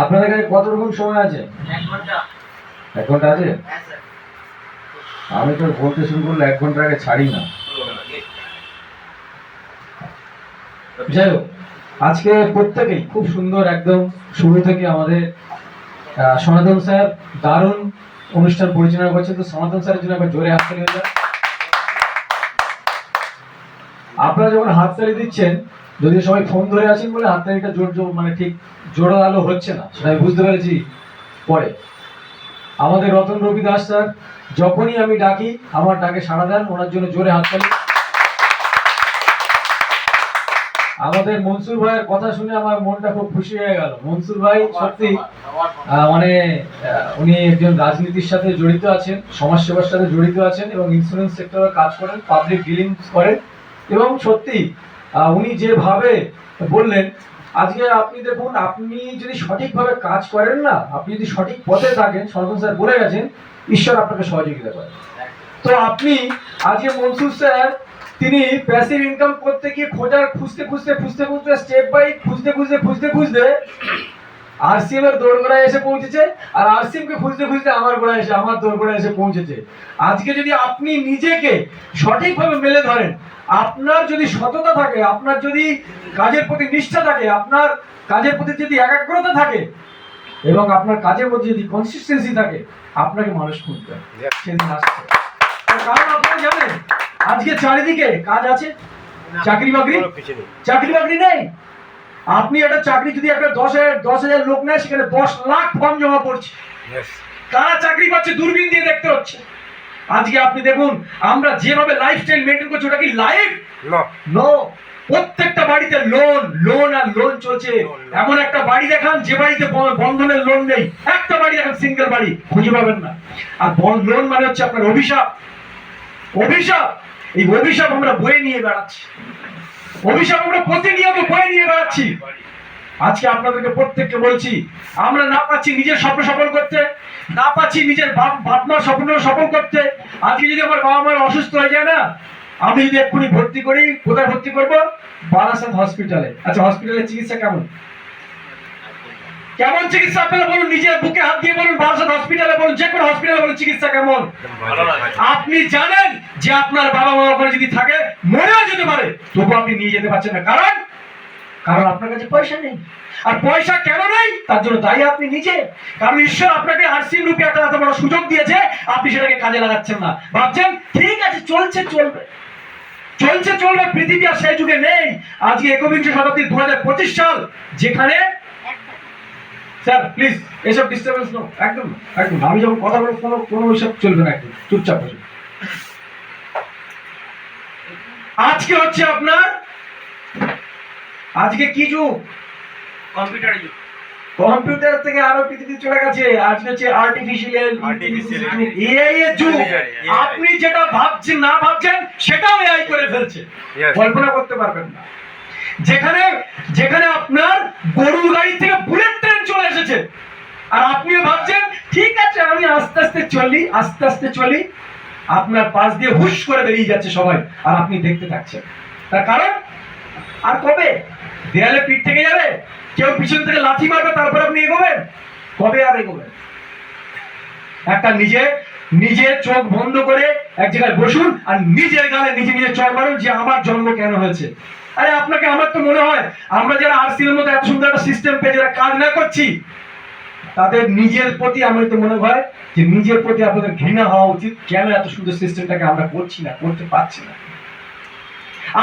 আপনাদের কাছে কত রকম সময় আছে? 1 ঘন্টা আছে। আমি তো বলতে শুরু করলে 1 ঘন্টা আগে ছাড়ি না। যাই হোক, আজকে প্রত্যেকেই খুব সুন্দর, একদম শুরু থেকে আমাদের সনাতন স্যার দারুণ অনুষ্ঠান পরিচালনা করছেন। তো সনাতন স্যারের জন্য একবার জোরে হাততালি হয়ে যায়। আপনারা যখন হাততালি দিচ্ছেন, যদি সবাই ফোন ধরে আছেন বলে হাততালিটা মানে ঠিক জোরালো হচ্ছে না, সেটা আমি বুঝতে পেরেছি পরে। আমাদের রতন রবি দাস স্যার যখনই আমি ডাকি আমার ডাকে সাড়া দেন, ওনার জন্য জোরে হাততালি। আমাদের মনসুর ভাইয়ের কথা শুনে আমার মনটা খুব খুশি হয়ে গেল। মনসুর ভাই সত্যি মানে উনি একজন রাজনীতির সাথে জড়িত আছেন, সমাজসেবার সাথে জড়িত আছেন এবং ইন্স্যুরেন্স সেক্টরে কাজ করেন, পাবলিক ডিলিংস করেন। এবং সত্যি উনি যেভাবে বললেন, আজকে আপনি দেখুন, আপনি যদি সঠিকভাবে কাজ করেন না, আপনি যদি সঠিক পথে থাকেন, সনাতন স্যার বলে গেছেন, ঈশ্বর আপনাকে সহযোগিতা করে। তো আপনি আজকে মনসুর স্যার তিনি প্যাসিভ ইনকাম করতে গিয়ে খুঁজতে স্টেপ বাই খুঁজতে আরসিএম এর দোরগোড়ায় এসে পৌঁছেছে, আর আরসিএম কে খুঁজতে আমার দোরগোড়ায় এসে পৌঁছেছে। আজকে যদি আপনি নিজেকে সঠিকভাবে মেলে ধরেন, আপনার যদি সততা থাকে, আপনার যদি কাজের প্রতি নিষ্ঠা থাকে, আপনার কাজের প্রতি যদি একাগ্রতা থাকে এবং আপনার কাজের মধ্যে যদি কনসিস্টেন্সি থাকে, আপনাকে মানুষ খুঁজবে, সেদিন আসছে। কারণ আপনারা জানেন আজকে চারিদিকে কাজ আছে, চাকরি বাকরি নেই। আপনি একটা চাকরি যদি একটা 10,000 লোক নেয়, সেখানে 10 লাখ ফর্ম জমা পড়ছে। কারা চাকরি পাচ্ছে দূরবীন দিয়ে দেখতে হচ্ছে। আজকে আপনি দেখুন, আমরা যেভাবে লাইফস্টাইল মেনটেন করছি, ওটা কি লাইফ? নো। প্রত্যেকটা বাড়িতে লোন চলছে। এমন একটা বাড়ি দেখান যে বাড়িতে বন্ধনের লোন নেই, একটা বাড়ি দেখান সিঙ্গেল বাড়ি খুঁজে পাবেন না। আর লোন মানে হচ্ছে আপনার অভিশাপ। এই অভিশাপ আমরা বয়ে নিয়ে বেড়াচ্ছি, প্রতিনিয়ত বয়ে নিয়ে বেড়াচ্ছি। আজকে আপনাদেরকে প্রত্যেককে বলছি, আমরা না পাচ্ছি নিজের স্বপ্ন সফল করতে, না পাচ্ছি নিজের বাপ-মার স্বপ্ন সফল করতে। আজকে যদি আমার বাবা মার অসুস্থ হয়ে যায় না, আমি যদি এক্ষুনি ভর্তি করি, কোথায় ভর্তি করবো? বারাসাত হসপিটালে। আচ্ছা, হসপিটালের চিকিৎসা কেমন চিকিৎসা আপনারা বলুন, নিজের বুকে হাত দিয়ে বলুন, বারাসাত হসপিটালে বলুন, যে কোনো হসপিটালে বলুন, চিকিৎসা কেমন? আপনি জানেন যে আপনার বাবা মা ওখানে যদি থাকে, মরেও যেতে পারে, তবু আপনি নিয়ে যেতে পারছেন না। কারণ আপনার কাছে পয়সা নেই। আর পয়সা কেন নেই, তার জন্য দায়ী আপনি নিজে। কারণ ঈশ্বর আপনাকে আরসিএম রূপে একটা এত বড় সুযোগ দিয়েছে, আপনি সেটাকে কাজে লাগাচ্ছেন না। ভাবছেন ঠিক আছে, চলবে, পৃথিবী আর সেই যুগে নেই। আজকে 21 শতাব্দীর 2025 সাল, যেখানে স্যার প্লিজ এসব ডিস্টারবেন্স নো, একদম আমি যখন কথা বলবো কোনো এসব চলবে না, একদম চুপচাপ বসে। আজকে হচ্ছে আপনার, আজকে কি যুগ? কম্পিউটার থেকে আরো পৃথিবী চলে গেছে। আজকে হচ্ছে আর্টিফিশিয়াল ইন্টেলিজেন্স, এআই এর যুগ। আপনি যেটা ভাবছেন সেটাও এআই করে ফেলছে, কল্পনা করতে পারবেন না। যেখানে আপনার গরুর গাড়ি থেকে বুলেট ট্রেন চলে এসেছে, আর আপনিও ভাবছেন ঠিক আছে আমি আস্তে আস্তে চলি, আপনার পাশ দিয়ে হুশ করে বেরিয়ে যাচ্ছে সবাই, আর আপনি দেখতে থাকছেন। তার কারণ, আর কবে দেয়ালে পিঠ থেকে যাবে, কেউ পিছন থেকে লাথি মারবে, তারপর আপনি এগোবেন? কবে আর এগোবেন? একটা নিজের চোখ বন্ধ করে এক জায়গায় বসুন, আর নিজের গালে নিজে চড় মারুন যে আমার জন্ম কেন হয়েছে। আরে আপনাকে, আমার তো মনে হয় আমরা যারা আরসিএম এর মতো এত সুন্দর একটা সিস্টেম পেয়ে যারা কাজ না করছি, তাদের নিজের প্রতি আমার তো মনে হয় যে নিজের প্রতি আপনাদের ঘৃণা হওয়া উচিত। কেন এত সুন্দর সিস্টেমটাকে আমরা করতে পারছি না?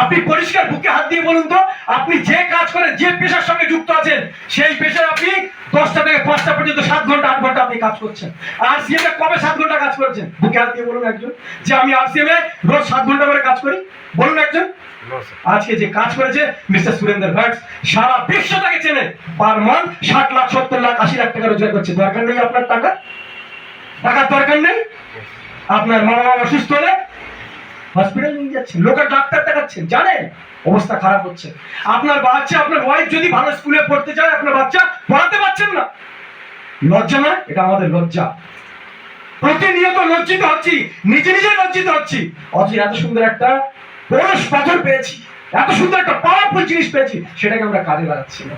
আপনি পরিষ্কার বুকে হাত দিয়ে বলুন তো, আপনি যে কাজ করেন, যে পেশার সঙ্গে যুক্ত আছেন, সেই পেশায় আপনি 10টা থেকে 5টা পর্যন্ত 7 ঘন্টা 8 ঘন্টা আপনি কাজ করছেন। আরসিএম এ কবে 7 ঘন্টা কাজ করেছেন? বুকে হাত দিয়ে বলুন একজন, যে আমি আরসিএম এ রোজ 7 ঘন্টা করে কাজ করি, বলুন একজন। আজকে যে কাজ করেছে মিস্টার সুরেন্দ্র ভট্ট, সারা বিশ্ব তাকে চেনে। পার মান্থ 60 লাখ 70 লাখ 80 লাখ টাকা রোজগার করছে। দরকার নেই আপনার টাকার দরকার নেই। আপনার মা বাবা অসুস্থ হলে হসপিটাল নিয়ে যাচ্ছেন, লোকের ডাক্তার দেখাচ্ছেন, জানেন অবস্থা খারাপ হচ্ছে। আপনার বাচ্চা, আপনার ওয়াইফ যদি ভালো স্কুলে পড়তে চায়, আপনার বাচ্চা পড়াতে পারছেন না। লজ্জা না? এটা আমাদের লজ্জা। প্রতিনিয়ত লজ্জিত হচ্ছি, নিজে লজ্জিত হচ্ছি। অথচ এত সুন্দর একটা পরশ পাথর পেয়েছি, এত সুন্দর একটা পাওয়ারফুল জিনিস পেয়েছি, সেটাকে আমরা কাজে লাগাচ্ছি না।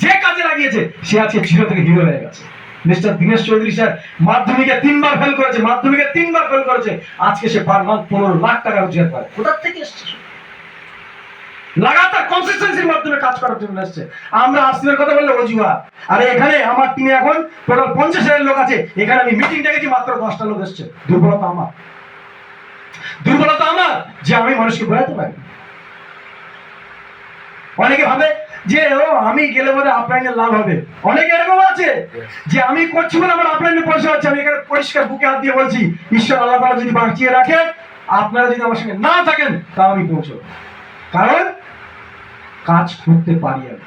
যে কাজে লাগিয়েছে সে আজকে জিরো থেকে হিরো হয়ে গেছে। মিস্টার দীনেশ চৌধুরী স্যার মাধ্যমিকে 3 বার ফেল করেছে, মাধ্যমিকে 3 বার ফেল করেছে, আজকে সে পার মান্থ 15 লাখ টাকা রোজগার করে। কোথা থেকে এসছে? লাগাতার কনসিস্টেন্সির মাধ্যমে কাজ করার জন্য এসছে। আমরা আরসিএর কথা বললে অজুহাত। আরে এখানে আমার টিমে এখন টোটাল 50,000 লোক আছে, এখানে আমি মিটিং ডেকেছি, মাত্র 10টা লোক এসছে। দুর্বলতা আমার, দুর্বলতা আমার যে আমি মানুষকে বোঝাতে পারি। অনেকে ভাবে যে ও আমি গেলে বলে আপলাইনের লাভ হবে, অনেকে এরকম আছে যে আমি করছি বলে আমার আপলাইনে পয়সা হচ্ছে। আমি এখানে পরিষ্কার বুকে হাত দিয়ে বলছি, ঈশ্বর আল্লাহ তাআলা যদি বাঁচিয়ে রাখে, আপনারা যদি আমার সঙ্গে না থাকেন তাও আমি পৌঁছবো, কারণ কাজ করতে পারি আমি।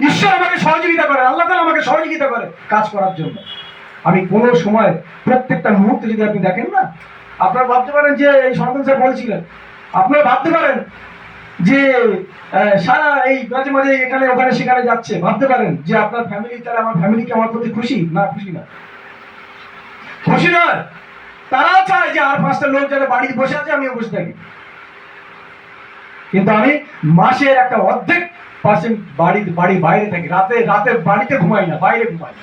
ঈশ্বর আমাকে সহযোগিতা করে, আল্লাহ তাআলা আমাকে সহযোগিতা করে কাজ করার জন্য। আমি কোনো সময় প্রত্যেকটা মুহূর্তে যদি আপনি দেখেন না, আপনারা ভাবতে পারেন যে এই সনাতন স্যার বলছিলেন, আপনারা ভাবতে পারেন যে সারা এই মাঝে মাঝে এখানে ওখানে সেখানে যাচ্ছে, ভাবতে পারেন যে আপনার ফ্যামিলি, তারা আমার ফ্যামিলি কি আমার প্রতি খুশি? না, খুশি না, খুশি নয়। তারা চায় যে আর 5টা লোক যারা বাড়িতে বসে আছে আমিও বসে থাকি, কিন্তু আমি মাসের একটা অর্ধেক পার্সেন্ট বাড়ির বাইরে থাকি। রাতে বাড়িতে ঘুমাই না, বাইরে ঘুমাই।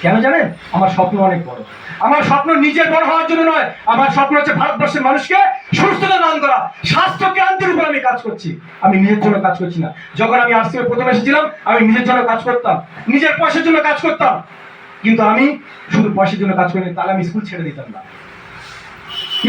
কেন জানেন? আমার স্বপ্ন অনেক বড়। আমার স্বপ্ন নিজের বড় হওয়ার জন্য নয়, আমার স্বপ্ন হচ্ছে ভারতবর্ষের মানুষকে সুস্থতা দান করা, স্বাস্থ্য ক্রান্তির উপর আমি কাজ করছি। আমি নিজের জন্য কাজ করছি না। যখন আমি আরসিএ প্রথম এসেছিলাম, আমি নিজের জন্য কাজ করতাম, নিজের পয়সার জন্য কাজ করতাম, কিন্তু আমি শুধু পয়সার জন্য কাজ করিনি, তাহলে আমি স্কুল ছেড়ে দিতাম না।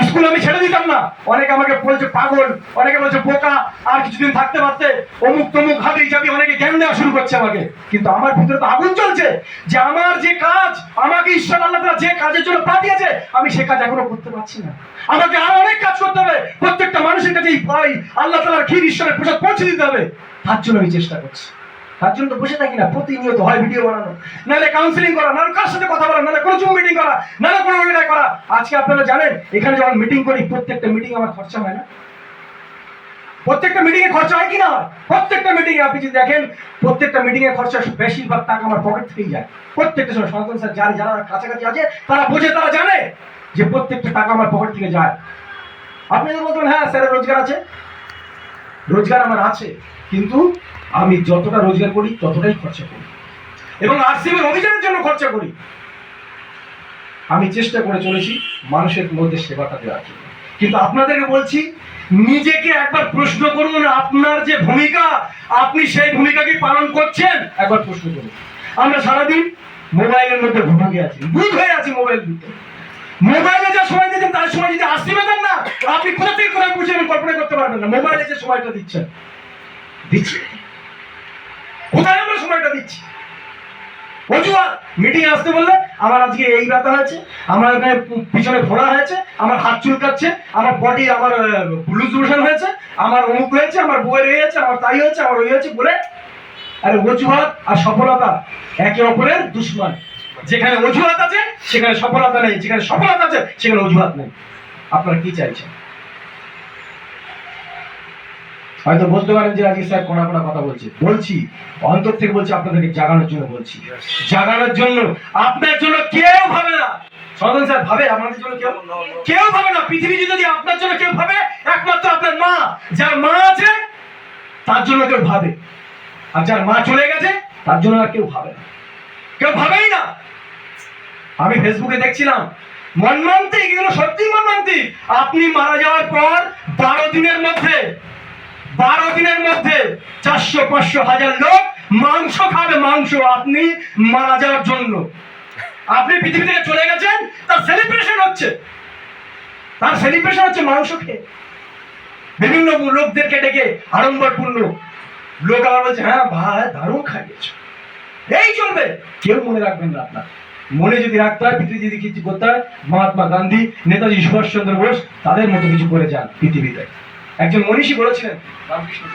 স্কুল আমি ছেড়ে দিতাম না। অনেকে আমাকে বলছে পাগল, অনেকে বলছে বোকা, আর কিছুদিন থাকতে পারতে, অমুক তমুক হাবি যাবি, অনেকে জ্ঞান দেওয়া শুরু করছে আমাকে। কিন্তু আমার ভিতরে তো আগুন চলছে যে আমার যে কাজ, আমাকে ঈশ্বর আল্লাহ তাআলা যে কাজের জন্য পাঠিয়েছে, আমি সে কাজ এখনো করতে পারছি না। আমাকে আরো অনেক কাজ করতে হবে, প্রত্যেকটা মানুষের কাছে এই ভয় আল্লাহ তাআলার ক্ষীর ঈশ্বরের প্রসাদ পৌঁছে দিতে হবে। তার জন্য আমি চেষ্টা করছি। তার জন্য তো বসে থাকি না, প্রতিনিয়ত হয় ভিডিও বানানো, নাহলে কাউন্সিলিং করা, নাহলে কার সাথে কথা বলা, নাহলে কোনো জুম মিটিং করা, নাহলে কোনো ওয়েবিনার করা। আজকে আপনারা জানেন এখানে যখন মিটিং করি, প্রত্যেকটা মিটিং আমার খরচা হয় না? প্রত্যেকটা মিটিং এ খরচা হয় কি না? প্রত্যেকটা মিটিং এ আপনি যদি দেখেন, প্রত্যেকটা মিটিং এ খরচা বেশিরভাগ টাকা আমার পকেট থেকেই যায়। প্রত্যেকটা সময় সনাতন স্যার যারা কাছাকাছি আছে তারা বোঝে, তারা জানে যে প্রত্যেকটা টাকা আমার পকেট থেকে যায়। আপনি যদি বলতেন হ্যাঁ স্যারের রোজগার আছে, রোজগার আমার আছে, কিন্তু আমি যতটা রোজগার করি ততটাই খরচা করি, এবং আরসিএর অভিযানের জন্য খরচা করি। আমি চেষ্টা করে চলেছি মানুষের মধ্যে সেবাটা দেওয়ার জন্য। কিন্তু আপনাদেরকে বলছি, নিজেকে একবার প্রশ্ন করুন, আপনার যে ভূমিকা, আপনি সেই ভূমিকা কি পালন করছেন? একবার প্রশ্ন করুন। আমরা সারাদিন মোবাইলের মধ্যে ঢুকে আছি, বুধ হয়ে আছি মোবাইল দিতে। মোবাইলে যা সময় দিচ্ছেন তার সময় যদি আরসিএ দেন না, আপনি কোথা থেকে কোথায় পৌঁছাবেন কল্পনা করতে পারবেন না। মোবাইলে যে সময়টা দিচ্ছেন, কোথায় আমরা সময়টা দিচ্ছি? অজুহাত। মিটিং আসতে বললে আমার আজকে এই ব্যথা হয়েছে, আমার এখানে পিছনে ফোড়া হয়েছে, আমার হাত চুলকাচ্ছে, আমার বডি, আমার লুজ মোশন হয়েছে, আমার অমুক হয়েছে, আমার বউয়ের এই হয়েছে, আমার তাই হয়েছে, আমার ওই হয়েছে বলে। আরে অজুহাত আর সফলতা একে অপরের দুশ্মন। যেখানে অজুহাত আছে সেখানে সফলতা নেই, যেখানে সফলতা আছে সেখানে অজুহাত নেই। আপনারা কি চাইছেন? হয়তো বলতে পারেন যে আজকে স্যার কোনা কোনা কথা বলছি, অন্তর থেকে বলছি, আপনাদেরকে জাগানোর জন্য বলছি, জাগানোর জন্য। আপনার জন্য কেউ ভাবে না। সনাতন স্যার ভাবে আমাদের জন্য? কেউ ভাবে না। পৃথিবী যদি আপনার জন্য কেউ ভাবে, একমাত্র আপনার মা। যার মা আছে তার জন্য কেউ ভাবে, আর যার মা চলে গেছে তার জন্য আর কেউ ভাবে না, কেউ ভাবেই না। আমি ফেসবুকে দেখছিলাম মর্মান্তিক, এগুলো সত্যি মর্মান্তিক। আপনি মারা যাওয়ার পর 12 দিনের মধ্যে 400, 500, 1000 লোক মাংস খাবে, মাংস। আপনি মারা যাওয়ার জন্য, আপনি পৃথিবী থেকে চলে গেছেন, তার সেলিব্রেশন হচ্ছে, মাংস খেয়ে। বিভিন্ন লোকদেরকে ডেকে আড়ম্বরপূর্ণ লোক আবার বলছে হ্যাঁ ভাই দারুণ খাইয়েছ, এই চলবে। কেউ মনে রাখবেন না। আপনার মনে যদি রাখতে হয়, পৃথিবী যদি কিছু করতে হয়, মহাত্মা গান্ধী, নেতাজি সুভাষচন্দ্র বোস, তাদের মতো কিছু করে যান পৃথিবীতে। একজন মনীষী বলেছিলেন রামকৃষ্ণ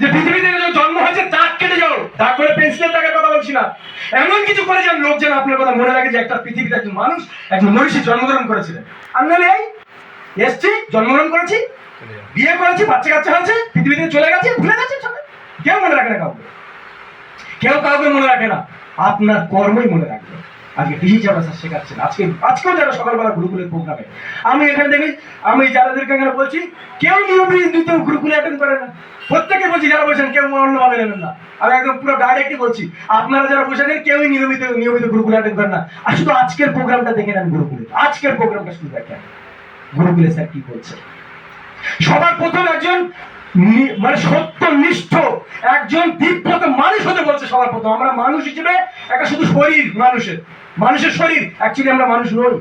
যে পৃথিবীতে জন্ম হয়েছে দাগ কেটে যাও, দাগ করে পেন্সিলের দাগের কথা বলছি না, এমন কিছু করে যান লোক যেন আপনার কথা মনে রাখে যে একটা পৃথিবীতে একজন মানুষ, একজন মনীষী জন্মগ্রহণ করেছিলেন। আর নাহলে এই এসছি, জন্মগ্রহণ করেছি, বিয়ে করেছি, বাচ্চা কাচ্চা হয়েছে, পৃথিবী থেকে চলে গেছে, ভুলে গেছে সবাই। কেউ মনে রাখে না কাউকে, কেউ কাউকে মনে রাখে না। আপনার কর্মই মনে রাখবে। আজকে টিসি চাপা স্যার শেখাচ্ছেন, আজকেও যারা সকালবেলা গুরুকুলের প্রোগ্রামে, আমি এখানে দেখি, আমি যাদেরকে এখানে বলছি কেউ নিয়মিত গুরুকুলে অ্যাটেন্ড করে না। প্রত্যেকে বলছি, যারা বলছেন কেউ অন্যভাবে নেবেন না, আমি একদম পুরো ডাইরেক্টই বলছি, আপনারা যারা বসে আছেন কেউই নিয়মিত গুরুকুলে অ্যাটেন্ড করেন না। আর শুধু আজকের প্রোগ্রামটা দেখে নেন, গুরুকুলে আজকের প্রোগ্রামটা শুধু দেখেন, গুরুকুলে স্যার কি করছে। সবার প্রথম একজন মানে সত্যনিষ্ঠ একজন দিব্যত মানুষ হতে বলছে। সবার প্রথম আমরা মানুষ হিসেবে একটা শুধু শরীর, মানুষের শরীর, অ্যাকচুয়ালি আমরা মানুষ নই।